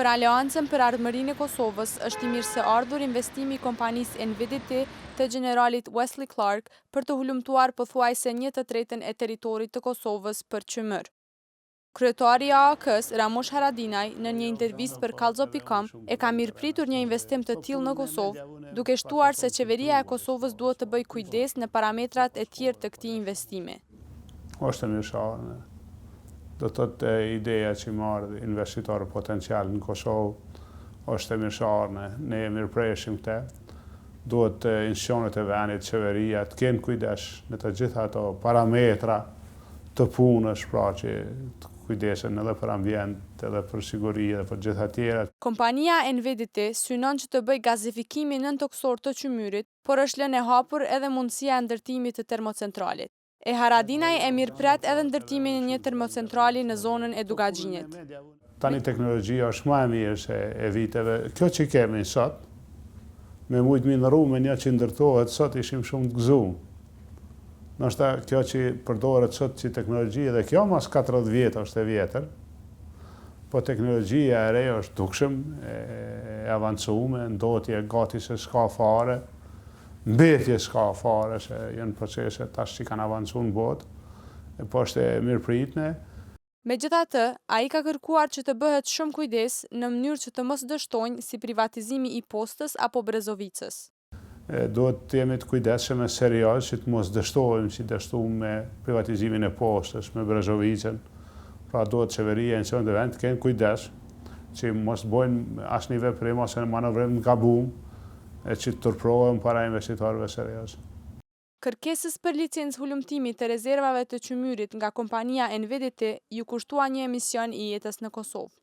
Për Aleancën për Ardhmërinë e Kosovës është i mirëseardhur investimi i kompanisë NVDT të generalit Wesley Clark për të hulumtuar pothuajse 1/3 e territorit të Kosovës për qymër. Kryetari i AAK-s, Ramush Haradinaj, në një intervistë për Kallxo.com, e ka mirëpritur një investim të tillë në Kosovë, duke shtuar se qeveria e Kosovës duhet të bëjë kujdes në parametrat e tjerë të këtij investimi. Është e mirësharme. Do të thotë ideja që marrë investitorë potencial në Kosovë është e mirësharme. Ne e mirëpreshim këtë. Duhet institucionet e vendit, qeveria të kenë kujdes në të gjitha ato parametra të punës, pra që të kujdesen edhe për ambient, edhe për siguri, edhe për gjitha tjera. Kompania NVDT synon që të bëj gazifikimin nën toksor të qymyrit, por është lënë e hapur edhe mundësia e ndërtimit të termocentralit. E Haradinaj e mirëpret edhe ndërtimin e një termocentrali në zonën e Dugaxhinit. Tani teknologjia është më e mirë se e viteve. Kjo që kemi sot, me mujtë minëru me një që ndërtohet, sot ishim shumë të gëzuar. Nështë kjo që përdoret sot që teknologjia, dhe kjo mas 40 vjetë është e vjetër, po teknologjia e re është dukshëm, e avancume, ndotje gati se s'ka fare, mbetje s'ka fare, se janë procese tash që kanë avancu në botë, po është e mirëpritne. Megjithatë, ai ka kërkuar që të bëhet shumë kujdes në mënyrë që të mos dështojnë si privatizimi i Postës apo Brezovicës. Duhet të jemi të kujdesshëm e serioz që të mos dështojmë si dështuam me privatizimin e Postës, me Brezovicën. Pra duhet qeveria e institucionet e vendit të kenë kujdes që mos bojnë asnjë veprim ose manovrim të gabuar e që të turprohen para investitorëve serioz. Kërkesës për licencë hulumtimi të rezervave të qymyrit nga kompania NVDT ju kushtua një emision i jetës në Kosovë.